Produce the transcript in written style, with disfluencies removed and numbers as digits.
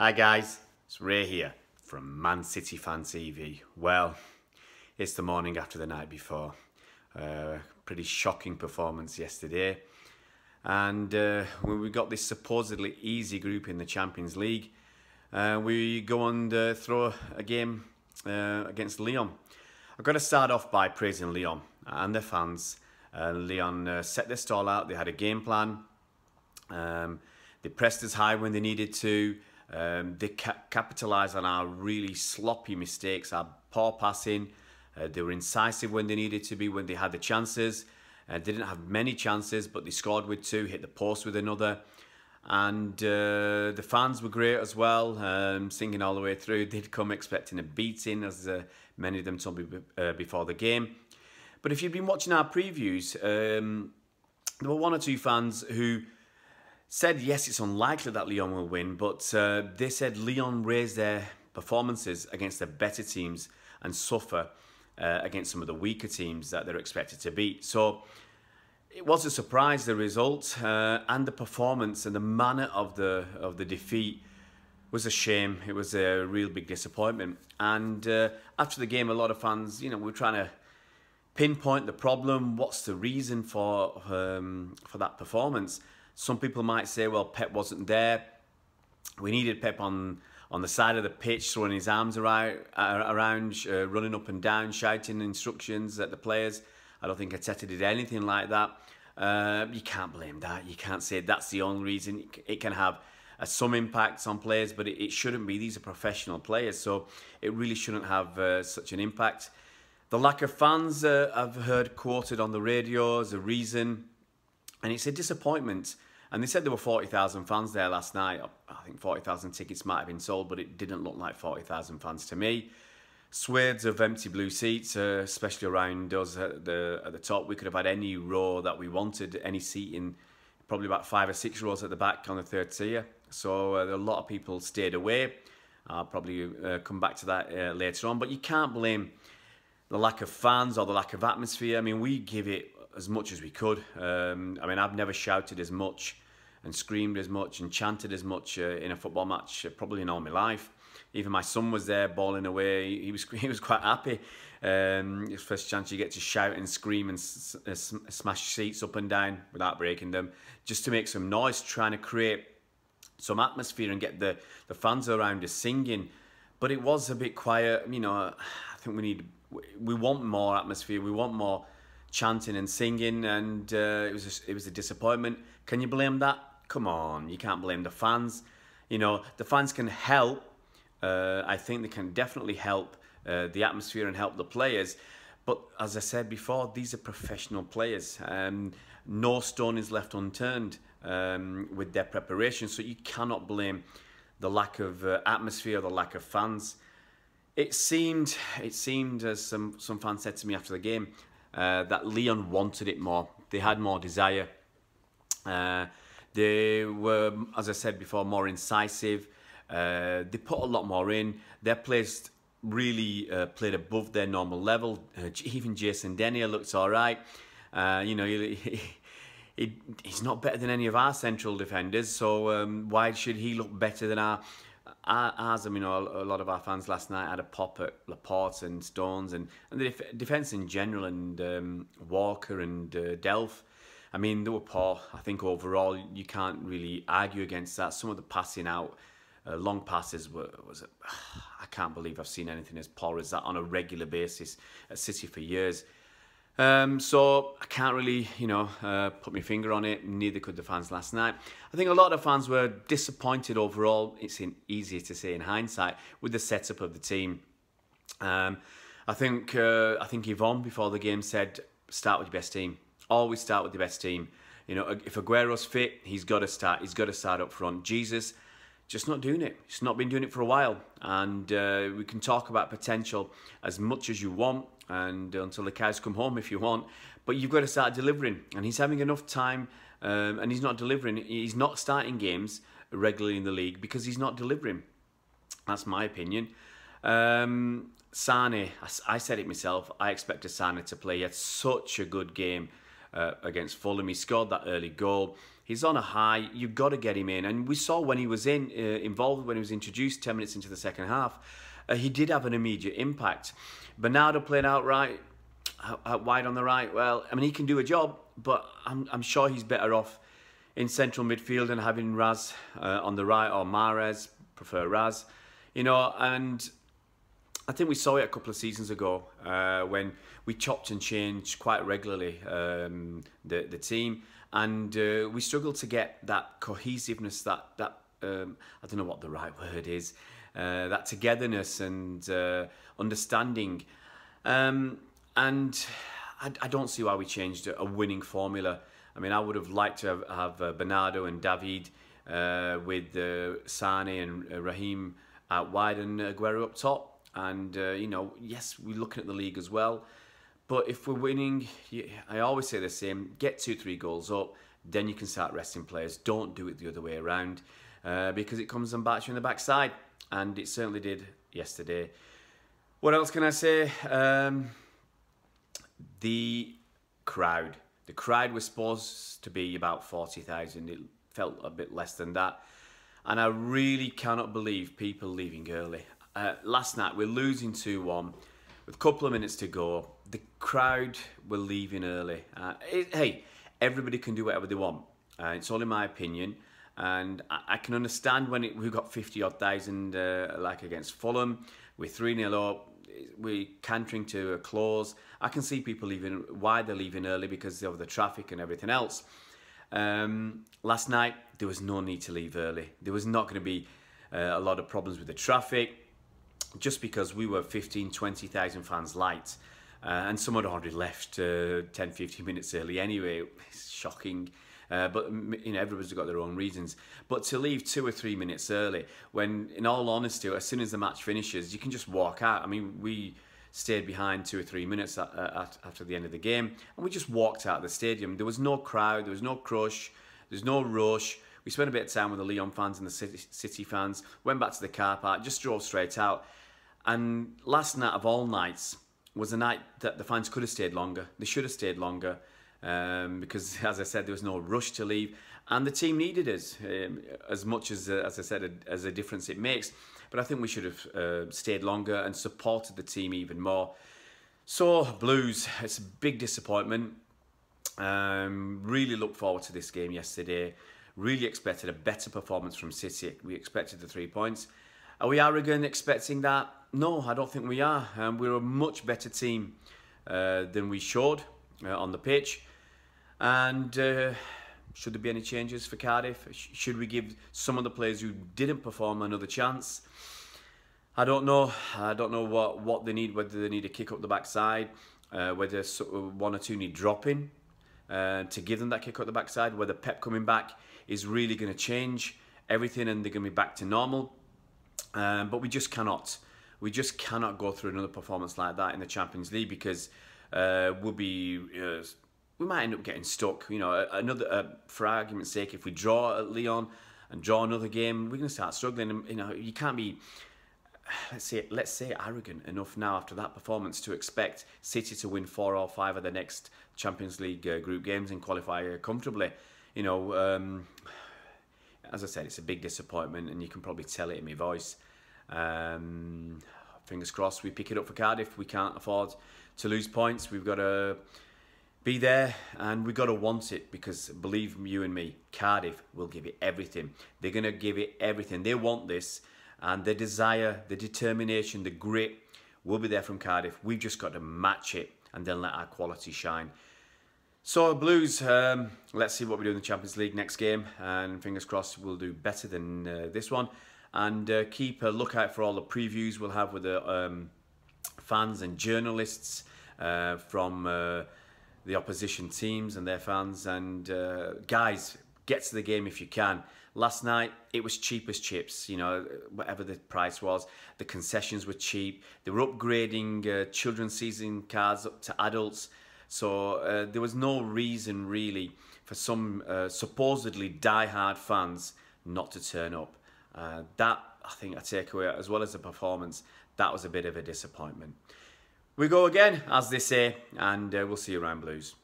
Hi guys, it's Ray here from Man City Fan TV. Well, it's the morning after the night before. Pretty shocking performance yesterday. And when we got this supposedly easy group in the Champions League, we go and throw a game against Lyon. I've got to start off by praising Lyon and their fans. Lyon set their stall out, they had a game plan. They pressed us high when they needed to. They capitalised on our really sloppy mistakes, our poor passing. They were incisive when they needed to be, when they had the chances. They didn't have many chances, but they scored with two, hit the post with another. And the fans were great as well, singing all the way through. They'd come expecting a beating, as many of them told me before the game. But if you've been watching our previews, there were one or two fans who said, yes, it's unlikely that Lyon will win, but they said Lyon raised their performances against the better teams and suffer against some of the weaker teams that they're expected to beat. So it was a surprise, the result, and the performance and the manner of the defeat was a shame. It was a real big disappointment. And after the game, a lot of fans, were trying to pinpoint the problem. What's the reason for that performance? Some people might say, well, Pep wasn't there. We needed Pep on the side of the pitch, throwing his arms around, running up and down, shouting instructions at the players. I don't think Arteta did anything like that. You can't blame that. You can't say that's the only reason. It can have some impacts on players, but it shouldn't be. These are professional players, so it really shouldn't have such an impact. The lack of fans I've heard quoted on the radio as a reason, and it's a disappointment. And they said there were 40,000 fans there last night. I think 40,000 tickets might have been sold, but it didn't look like 40,000 fans to me. Swathes of empty blue seats, especially around us at the top. We could have had any row that we wanted, any seating, probably about 5 or 6 rows at the back on the third tier. So a lot of people stayed away. I'll probably come back to that later on. But you can't blame the lack of fans or the lack of atmosphere. I mean, we give it as much as we could. I mean, I've never shouted as much and screamed as much and chanted as much in a football match probably in all my life. Even my son was there bawling away. He was quite happy. His first chance you get to shout and scream and smash seats up and down without breaking them, just to make some noise, trying to create some atmosphere and get the fans around us singing. But it was a bit quiet. I think we want more atmosphere. We want more chanting and singing, and it was a disappointment. Can you blame that? Come on, you can't blame the fans. The fans can help. I think they can definitely help the atmosphere and help the players. But as I said before, these are professional players. No stone is left unturned with their preparation, so you cannot blame the lack of atmosphere, the lack of fans. It seemed, as some fans said to me after the game, that Lyon wanted it more. They had more desire. They were, as I said before, more incisive. They put a lot more in. Their players really played above their normal level. Even Jason Denier looks all right. He's not better than any of our central defenders, so why should he look better than ours? I mean, a lot of our fans last night had a pop at Laporte and Stones and the defence in general, and Walker and Delph. I mean, they were poor. I think overall you can't really argue against that. Some of the passing out, long passes, I can't believe I've seen anything as poor as that on a regular basis at City for years. So I can't really, put my finger on it. Neither could the fans last night. I think a lot of fans were disappointed overall. It's easier to say in hindsight with the setup of the team. I think Yvonne before the game said, start with your best team. Always start with the best team. If Aguero's fit, he's got to start. He's got to start up front. Jesus, just not doing it. He's not been doing it for a while. And we can talk about potential as much as you want, and until the cows come home if you want, but you've got to start delivering. And he's having enough time, and he's not delivering. He's not starting games regularly in the league because he's not delivering. That's my opinion. Sane, I said it myself, I expected Sane to play. He had such a good game against Fulham. He scored that early goal. He's on a high. You've got to get him in. And we saw when he was involved, when he was introduced 10 minutes into the second half, he did have an immediate impact. Bernardo playing out wide on the right. Well, I mean, he can do a job, but I'm sure he's better off in central midfield and having Raz on the right, or Mahrez, prefer Raz. You know, and I think we saw it a couple of seasons ago when we chopped and changed quite regularly the team, and we struggled to get that cohesiveness, that I don't know what the right word is, that togetherness and understanding, and I don't see why we changed a winning formula. I mean, I would have liked to have Bernardo and David with Sane and Raheem out wide and Aguero up top. And, you know, yes, we're looking at the league as well. But if we're winning, I always say the same, get 2-3 goals up, then you can start resting players. Don't do it the other way around because it comes and bites you in the backside. And it certainly did yesterday. What else can I say? The crowd. The crowd was supposed to be about 40,000. It felt a bit less than that. And I really cannot believe people leaving early. Last night, we're losing 2-1 with a couple of minutes to go. The crowd were leaving early. Hey, everybody can do whatever they want. It's all in my opinion. And I can understand when we've got 50-odd thousand, like against Fulham. We're 3-0 up. We're cantering to a close. I can see people leaving, why they're leaving early, because of the traffic and everything else. Last night, there was no need to leave early. There was not going to be a lot of problems with the traffic, just because we were 15, 20,000 fans light. And some had already left 10, 15 minutes early anyway. It's shocking. But you know, everybody's got their own reasons. But to leave 2 or 3 minutes early, when in all honesty, as soon as the match finishes, you can just walk out. I mean, we stayed behind 2 or 3 minutes after the end of the game, and we just walked out of the stadium. There was no crowd, there was no crush, there's no rush. We spent a bit of time with the Lyon fans and the City fans, went back to the car park, just drove straight out. And last night of all nights was a night that the fans could have stayed longer. They should have stayed longer. Because, as I said, there was no rush to leave, and the team needed us as much as I said, as a difference it makes. But I think we should have stayed longer and supported the team even more. So, Blues, it's a big disappointment. Really looked forward to this game yesterday. Really expected a better performance from City. We expected the 3 points. Are we arrogant expecting that? No, I don't think we are. We're a much better team than we showed on the pitch. And should there be any changes for Cardiff? Should we give some of the players who didn't perform another chance? I don't know. I don't know what they need, whether they need a kick up the backside, whether 1 or 2 need dropping to give them that kick up the backside, whether Pep coming back is really going to change everything and they're going to be back to normal. But we just cannot. We just cannot go through another performance like that in the Champions League, because we might end up getting stuck. You know, for argument's sake, if we draw at Lyon and draw another game, we're going to start struggling. And, you know, you can't be, let's say arrogant enough now after that performance to expect City to win 4 or 5 of the next Champions League group games and qualify comfortably. You know, as I said, it's a big disappointment, and you can probably tell it in my voice. Fingers crossed we pick it up for Cardiff. We can't afford to lose points. We've got to be there, and we've got to want it, because believe you and me, Cardiff will give it everything. They're going to give it everything. They want this, and the desire, the determination, the grit will be there from Cardiff. We've just got to match it and then let our quality shine. So Blues, let's see what we do in the Champions League next game, and fingers crossed we'll do better than this one. And keep a lookout for all the previews we'll have with the fans and journalists from the opposition teams and their fans. And guys, get to the game if you can. Last night, it was cheap as chips, you know, whatever the price was. The concessions were cheap. They were upgrading children's season cards up to adults. So there was no reason, really, for some supposedly die-hard fans not to turn up. That, I think, I take away, as well as the performance, that was a bit of a disappointment. We go again, as they say, and we'll see you around Blues.